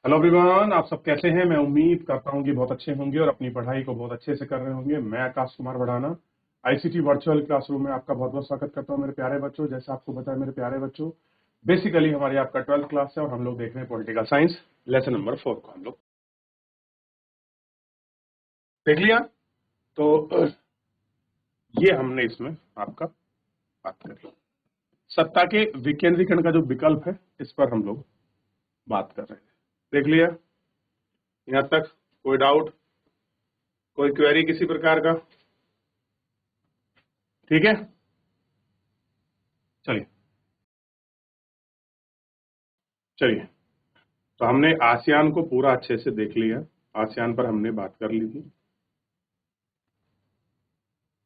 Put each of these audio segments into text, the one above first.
Hello everyone, आप सब कैसे हैं। मैं उम्मीद करता हूं कि बहुत अच्छे होंगे और अपनी पढ़ाई को बहुत अच्छे से कर रहे होंगे। मैं आकाश कुमार बढ़ाना आईसीटी वर्चुअल क्लासरूम में आपका बहुत बहुत स्वागत करता हूं मेरे प्यारे बच्चों। जैसा आपको पता है मेरे प्यारे बच्चों, बेसिकली हमारी आपका 12th क्लास है और हम लोग देख रहे हैं पॉलिटिकल साइंस लेसन नंबर 4 को। हम लोग देख लिया तो ये हमने इसमें आपका बात कर ली। सत्ता के विकेंद्रीकरण का जो विकल्प है इस पर हम लोग बात कर रहे हैं। देख लिया यहां तक? कोई डाउट, कोई क्वेरी किसी प्रकार का? ठीक है, चलिए चलिए। तो हमने आसियान को पूरा अच्छे से देख लिया। आसियान पर हमने बात कर ली थी,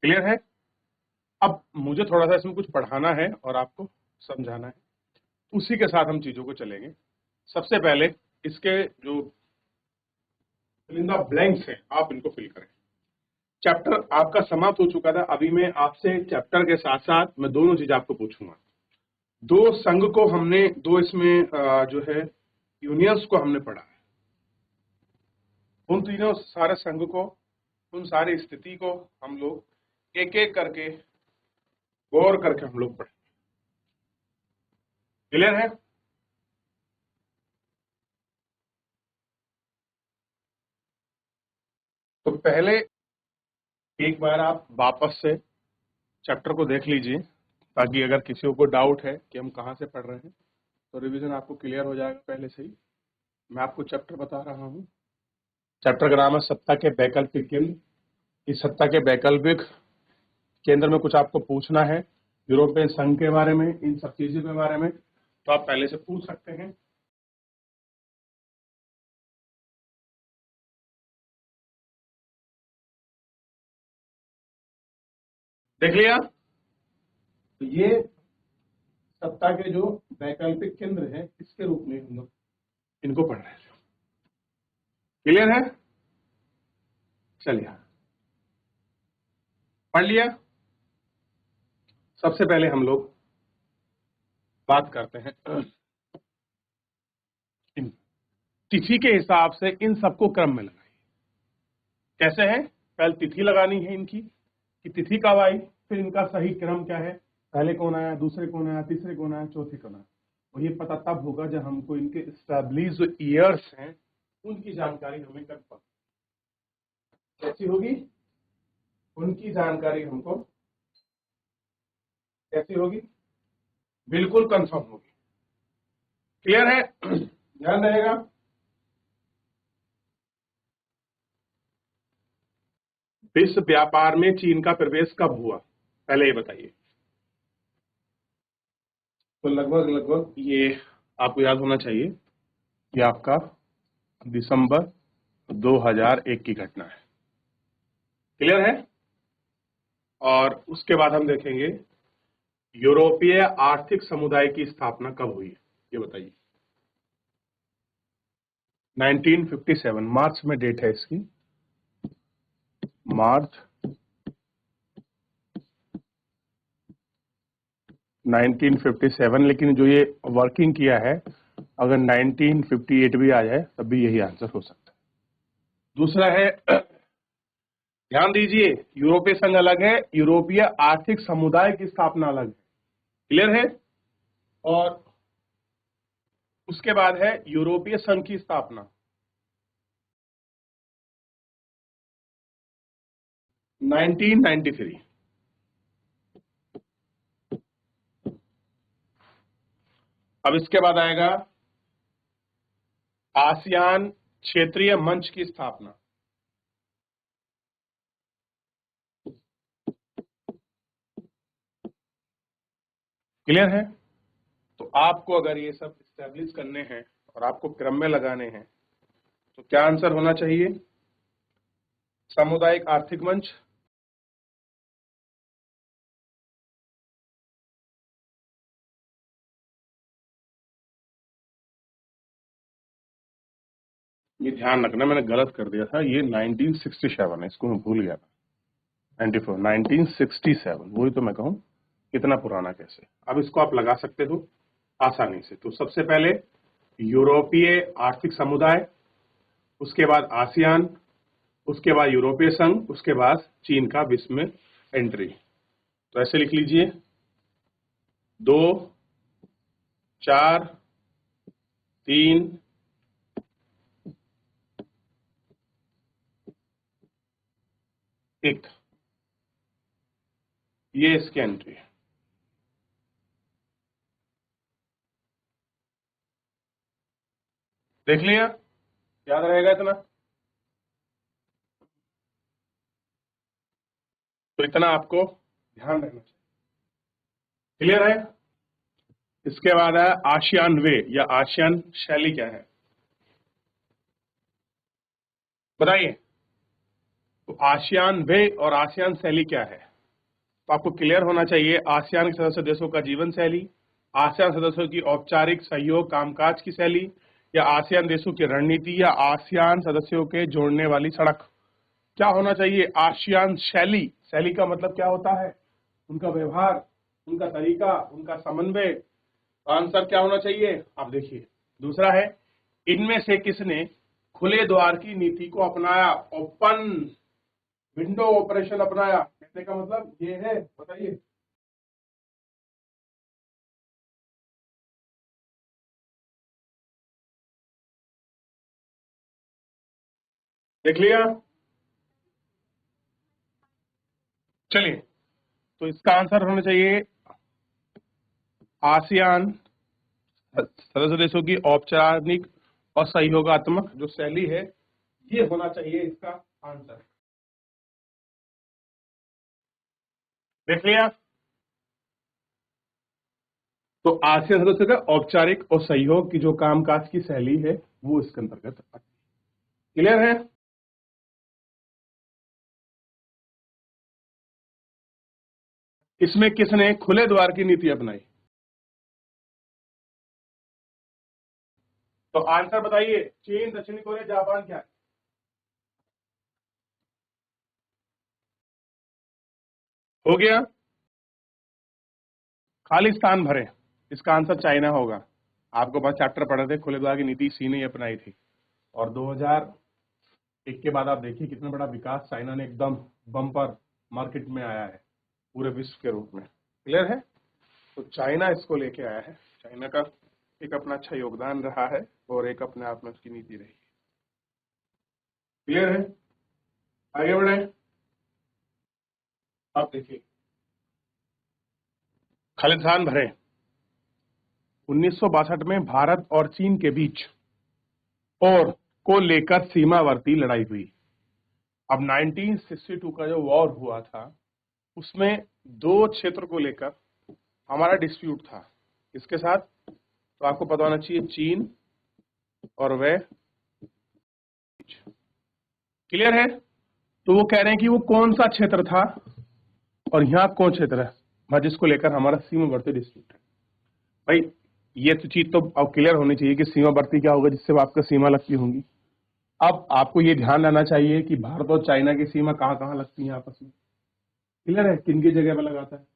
क्लियर है। अब मुझे थोड़ा सा इसमें कुछ पढ़ाना है और आपको समझाना है, उसी के साथ हम चीजों को चलेंगे। सबसे पहले इसके जो फिलिंग द ब्लैंक्स हैं आप इनको फिल करें। चैप्टर आपका समाप्त हो चुका था। अभी मैं आपसे चैप्टर के साथ साथ मैं दोनों चीज आपको पूछूंगा। दो संघ को हमने, दो इसमें जो है यूनियंस को हमने पढ़ा है। उन तीनों सारे संघ को, उन सारी स्थिति को हम लोग एक एक करके गौर करके हम लोग पढ़ें। क्लियर है? तो पहले एक बार आप वापस से चैप्टर को देख लीजिए, ताकि अगर किसी को डाउट है कि हम कहाँ से पढ़ रहे हैं तो रिवीजन आपको क्लियर हो जाएगा पहले से ही। मैं आपको चैप्टर बता रहा हूँ। चैप्टर का नाम है सत्ता के वैकल्पिक केंद्र। इस सत्ता के वैकल्पिक केंद्र में कुछ आपको पूछना है यूरोपियन संघ के बारे में, इन सब चीजों के बारे में, तो आप पहले से पूछ सकते हैं। देख लिया? तो ये सत्ता के जो वैकल्पिक केंद्र है इसके रूप में हम लोग इनको पढ़ रहे हैं। क्लियर है? चलिए पढ़ लिया। सबसे पहले हम लोग बात करते हैं इन तिथि के हिसाब से इन सबको क्रम में लगाइए। कैसे है? पहले तिथि लगानी है इनकी कि तिथि कब आई, फिर इनका सही क्रम क्या है, पहले कौन आया, दूसरे कौन आया, तीसरे कौन आया, चौथे कौन आया। और ये पता तब होगा जब हमको इनके स्टैब्लिश जो ईयर्स हैं उनकी जानकारी हमें कर कैसी होगी, उनकी जानकारी हमको कैसी होगी, बिल्कुल कंफर्म होगी। क्लियर है? ध्यान रहेगा। विश्व व्यापार में चीन का प्रवेश कब हुआ, पहले ये बताइए। तो लगभग लगभग ये आपको याद होना चाहिए कि आपका दिसंबर 2001 की घटना है। क्लियर है? और उसके बाद हम देखेंगे यूरोपीय आर्थिक समुदाय की स्थापना कब हुई, ये बताइए। 1957 मार्च में डेट है इसकी, मार्च 1957। लेकिन जो ये वर्किंग किया है, अगर 1958 भी आ जाए तब भी यही आंसर हो सकता है। दूसरा है, ध्यान दीजिए, यूरोपीय संघ अलग है, यूरोपीय आर्थिक समुदाय की स्थापना अलग है। क्लियर है? और उसके बाद है यूरोपीय संघ की स्थापना 1993। अब इसके बाद आएगा आसियान क्षेत्रीय मंच की स्थापना। क्लियर है? तो आपको अगर ये सब स्टैब्लिश करने हैं और आपको क्रम में लगाने हैं तो क्या आंसर होना चाहिए? सामुदायिक आर्थिक मंच, ये ध्यान रखना मैंने गलत कर दिया था, ये 1967 है, इसको मैं भूल गया था। 94 1967, वही तो मैं कहूं कितना पुराना कैसे। अब इसको आप लगा सकते हो आसानी से। तो सबसे पहले यूरोपीय आर्थिक समुदाय, उसके बाद आसियान, उसके बाद यूरोपीय संघ, उसके बाद चीन का विश्व में एंट्री। तो ऐसे लिख लीजिए 2, 4, 3, 1, ये इसकी एंट्री है। देख लिया, याद रहेगा इतना? तो इतना आपको ध्यान रखना चाहिए। क्लियर है? इसके बाद है आसियान वे या आसियान शैली क्या है, बताइए। तो आसियान वे और आसियान शैली क्या है, तो आपको क्लियर होना चाहिए। आसियान के सदस्य देशों का जीवन शैली, आसियान सदस्यों की औपचारिक सहयोग कामकाज की शैली, या आसियान देशों की रणनीति, या आसियान सदस्यों के जोड़ने वाली सड़क। क्या होना चाहिए? आसियान शैली। शैली का मतलब क्या होता है? उनका व्यवहार, उनका तरीका, उनका समन्वय। आंसर क्या होना चाहिए? आप देखिए, दूसरा है इनमें से किसने खुले द्वार की नीति को अपनाया, ओपन विंडो ऑपरेशन अपनाया। कहने का मतलब ये है, बताइए। देख लिया? चलिए, तो इसका आंसर होना चाहिए आसियान सदस्य देशों की औपचारिक और सहयोगात्मक जो शैली है, ये होना चाहिए इसका आंसर। देख लिया? तो आसियान सदस्य का औपचारिक और सहयोग की जो कामकाज की शैली है वो इसके अंतर्गत आती है। क्लियर है? इसमें किसने खुले द्वार की नीति अपनाई? तो आंसर बताइए। चीन, दक्षिणी कोरिया, जापान, क्या है? हो गया, खाली स्थान भरे। इसका आंसर चाइना होगा। आपको बस चैप्टर पढ़े थे, खुले द्वार की नीति सी ने अपनाई थी। और 2001 के बाद आप देखिए कितना बड़ा विकास चाइना ने एकदम बम्पर मार्केट में आया है पूरे विश्व के रूप में। क्लियर है? तो चाइना इसको लेके आया है। चाइना का एक अपना अच्छा योगदान रहा है और एक अपने आप में उसकी नीति रही। क्लियर है? आगे बढ़े। अब देखिए, खालिस्तान भरे 1962 में भारत और चीन के बीच और को लेकर सीमावर्ती लड़ाई हुई। अब 1962 का जो वॉर हुआ था उसमें दो क्षेत्र को लेकर हमारा डिस्प्यूट था। किसके साथ? तो आपको पता होना चाहिए, चीन और वे। क्लियर है? तो वो कह रहे हैं कि वो कौन सा क्षेत्र था और यहाँ कौन क्षेत्र है जिसको लेकर हमारा सीमावर्ती डिस्प्यूट है। भाई ये तो चीज तो अब क्लियर होनी चाहिए कि सीमावर्ती क्या होगा, जिससे आपका सीमा लगती होंगी। अब आपको ये ध्यान रहना चाहिए कि भारत और चाइना की सीमा कहाँ कहाँ लगती है आपस में। क्लियर है? किन की जगह पर लगाता है,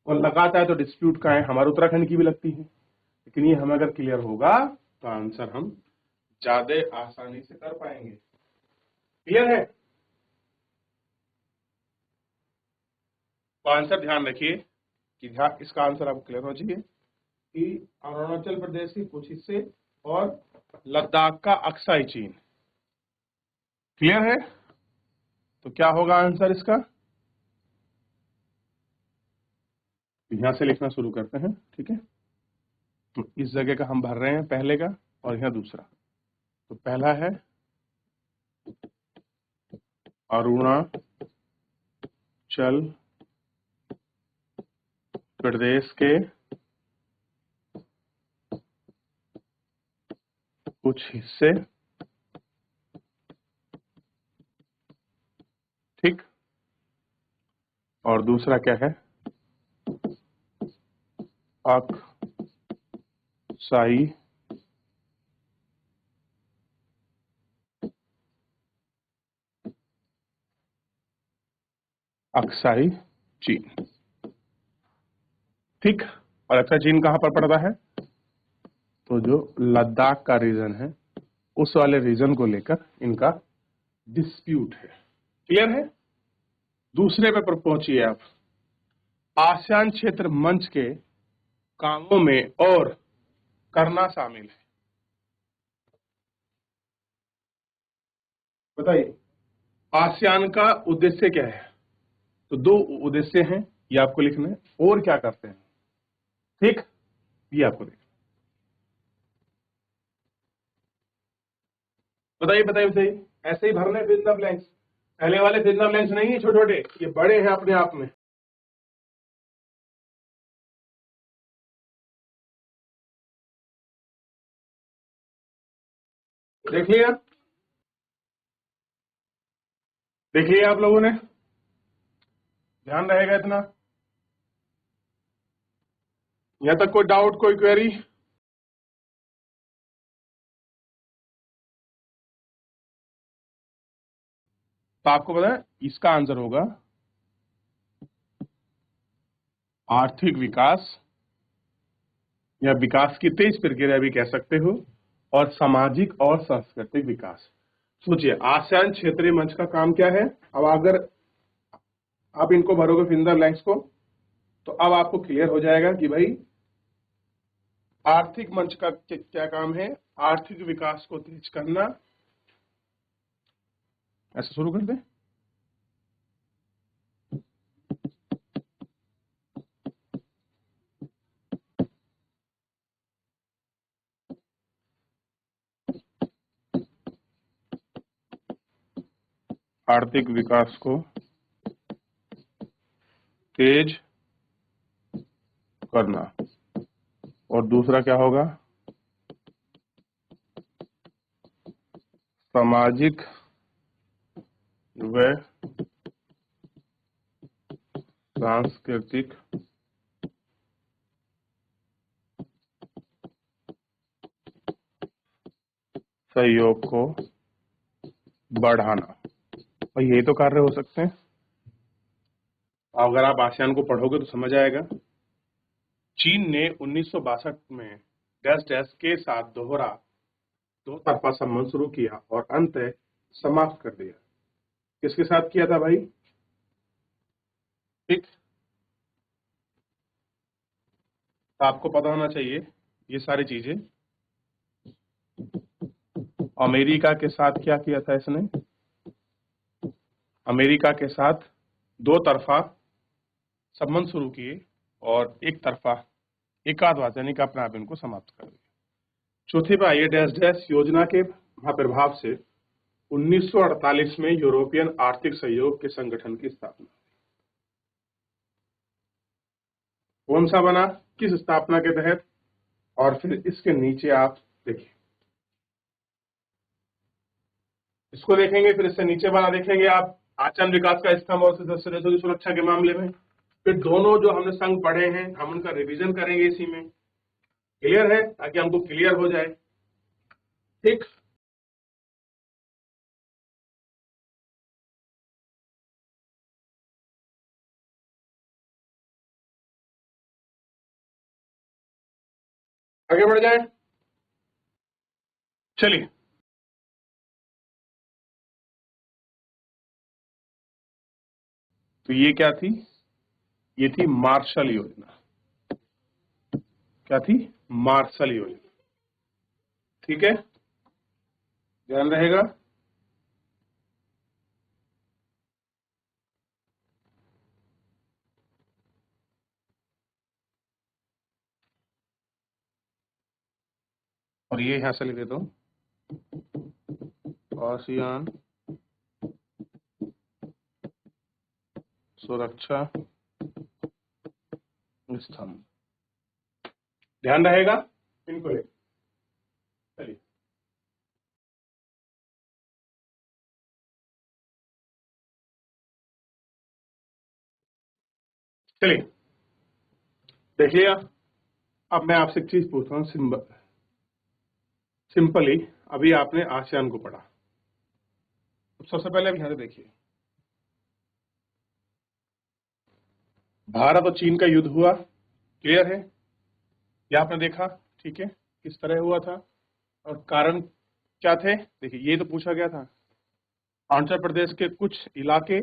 और लगाता है तो डिस्प्यूट का है, हमारे उत्तराखंड की भी लगती है। लेकिन ये हमें अगर क्लियर होगा तो आंसर हम ज्यादा आसानी से कर पाएंगे। क्लियर है? तो आंसर ध्यान रखिए कि इसका आंसर आपको क्लियर होना चाहिए कि अरुणाचल प्रदेश के कुछ हिस्से और लद्दाख का अक्साई चीन। क्लियर है? तो क्या होगा आंसर इसका? यहां से लिखना शुरू करते हैं, ठीक है। तो इस जगह का हम भर रहे हैं पहले का, और यहाँ दूसरा। तो पहला है अरुणाचल प्रदेश के कुछ हिस्से, ठीक। और दूसरा क्या है? अक्साई अक्साई चीन, ठीक। और अक्साई चीन कहां पर पड़ता है? तो जो लद्दाख का रीजन है उस वाले रीजन को लेकर इनका डिस्प्यूट है। क्लियर है? दूसरे पे पर पहुंचिए आप। आसियान क्षेत्र मंच के कामों में और करना शामिल है। बताइए आसियान का उद्देश्य क्या है? तो दो उद्देश्य हैं, ये आपको लिखना है। और क्या करते हैं, ठीक, ये आपको देखना। बताइए बताइए बताइए, ऐसे ही भरने फिल द ब्लैंक्स। पहले वाले फिल द ब्लैंक्स नहीं है छोटे छोटे, ये बड़े हैं अपने आप में। देख लिया, देख लिया आप लोगों ने, ध्यान रहेगा इतना। यहां तक कोई डाउट, कोई क्वेरी? तो आपको पता है इसका आंसर होगा आर्थिक विकास, या विकास की तेज प्रक्रिया भी कह सकते हो, और सामाजिक और सांस्कृतिक विकास। सोचिए आसियान क्षेत्रीय मंच का काम क्या है। अब अगर आप इनको भरोगे फिंगर लाइन्स को, तो अब आपको क्लियर हो जाएगा कि भाई आर्थिक मंच का क्या काम है। आर्थिक विकास को तेज करना। ऐसे शुरू कर दे। आर्थिक विकास को तेज करना, और दूसरा क्या होगा, सामाजिक व सांस्कृतिक सहयोग को बढ़ाना। और यही तो कार्य हो सकते हैं। अगर आप आसियान को पढ़ोगे तो समझ आएगा। चीन ने 1962 में डैश डैश के साथ दो तरफा संबंध शुरू किया और अंत समाप्त कर दिया। किसके साथ किया था भाई? ठीक, तो आपको पता होना चाहिए ये सारी चीजें। अमेरिका के साथ क्या किया था इसने? अमेरिका के साथ दो तरफा संबंध शुरू किए और एक तरफा एकादवाद यानी कि अपने आप इनको समाप्त कर दिया। चौथे पे आइए, डैश डैश योजना के महाप्रभाव से 1948 में यूरोपियन आर्थिक सहयोग के संगठन की स्थापना। कौन सा बना, किस स्थापना के तहत? और फिर इसके नीचे आप देखिए, इसको देखेंगे, फिर इससे नीचे वाला देखेंगे आप, आचरण विकास का स्तंभ और सदस्य देशों की सुरक्षा के मामले में। फिर दोनों जो हमने संघ पढ़े हैं हम उनका रिवीजन करेंगे इसी में। क्लियर है? ताकि हमको क्लियर हो जाए। ठीक, आगे बढ़ जाए। चलिए, तो ये क्या थी? ये थी मार्शल योजना। क्या थी? मार्शल योजना। ठीक है, ध्यान रहेगा। और ये यहां से लिख देता हूं, आसियान सुरक्षा स्तंभ। ध्यान रहेगा इनको ले। चलिए, चलिए देख लिया। अब मैं आपसे एक चीज पूछता हूँ, सिंपली। अभी आपने आसियान को पढ़ा, तो सबसे पहले अब यहां से देखिए, भारत और चीन का युद्ध हुआ। क्लियर है? ये आपने देखा, ठीक है। किस तरह हुआ था और कारण क्या थे। देखिए ये तो पूछा गया था, आंध्र प्रदेश के कुछ इलाके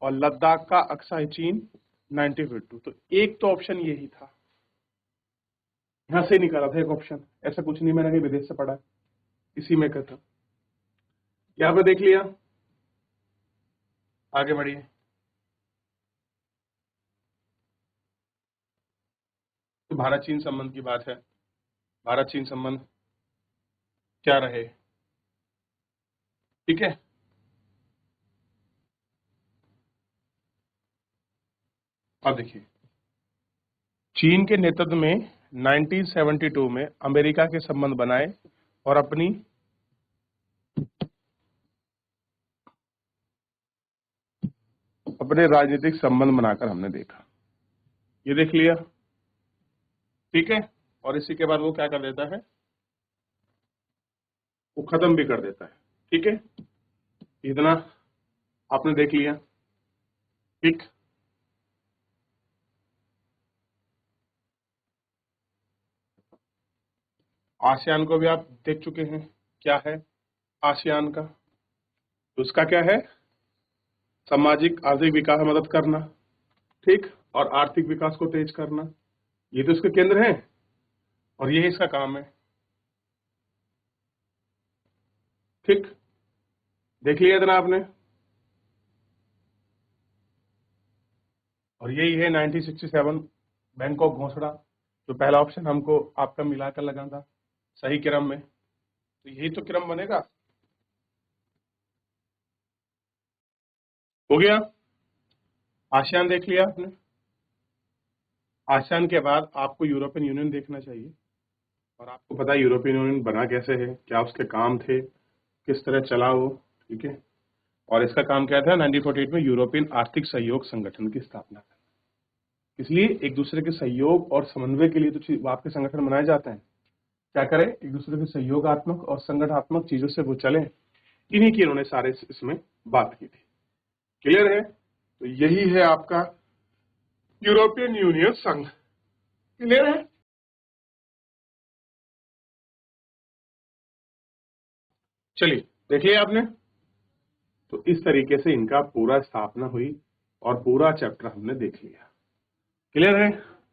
और लद्दाख का अक्साई चीन 1952। तो एक तो ऑप्शन यही था, यहां से निकाला था एक ऑप्शन, ऐसा कुछ नहीं मैंने कहीं विदेश से पढ़ा, इसी में का था। यहां पे देख लिया, आगे बढ़िए। तो भारत चीन संबंध की बात है, भारत चीन संबंध क्या रहे, ठीक है। अब देखिए, चीन के नेतृत्व में 1972 में अमेरिका के संबंध बनाए और अपने राजनीतिक संबंध बनाकर हमने देखा, ये देख लिया, ठीक है। और इसी के बाद वो क्या कर देता है, वो खत्म भी कर देता है, ठीक है। इतना आपने देख लिया, ठीक। आसियान को भी आप देख चुके हैं, क्या है आसियान का, तो उसका क्या है, सामाजिक आर्थिक विकास में मदद करना, ठीक, और आर्थिक विकास को तेज करना, ये तो इसके केंद्र हैं और यही इसका काम है, ठीक। देख लिया इतना आपने, और यही है 1967 बैंकॉक घोषणा, जो पहला ऑप्शन हमको आपका मिलाकर लगाना था सही क्रम में, तो यही तो क्रम बनेगा, हो गया। आसियान देख लिया आपने, आसियान के बाद आपको यूरोपियन यूनियन देखना चाहिए, और आपको पता है यूरोपियन यूनियन बना कैसे है, क्या उसके काम थे, किस तरह चला वो, ठीक है। और इसका काम क्या था, 1948 में यूरोपियन आर्थिक सहयोग संगठन की स्थापना करना, इसलिए एक दूसरे के सहयोग और समन्वय के लिए तो आपके संगठन बनाए जाते हैं, क्या करें, एक दूसरे के सहयोगात्मक और संगठनात्मक चीजों से वो चले, इन्हीं की इन्होंने सारे इसमें बात की थी, क्लियर है। तो यही है आपका यूरोपियन यूनियन संघ, क्लियर है। चलिए देख लिया आपने, तो इस तरीके से इनका पूरा स्थापना हुई और पूरा चैप्टर हमने देख लिया, क्लियर है।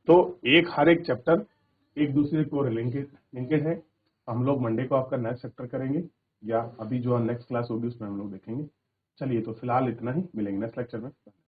तो हर एक चैप्टर एक दूसरे को लिंकेड है। हम लोग मंडे को आपका नेक्स्ट चैप्टर करेंगे, या अभी जो नेक्स्ट क्लास होगी उसमें हम लोग देखेंगे। चलिए तो फिलहाल इतना ही, मिलेंगे नेक्स्ट लेक्चर में।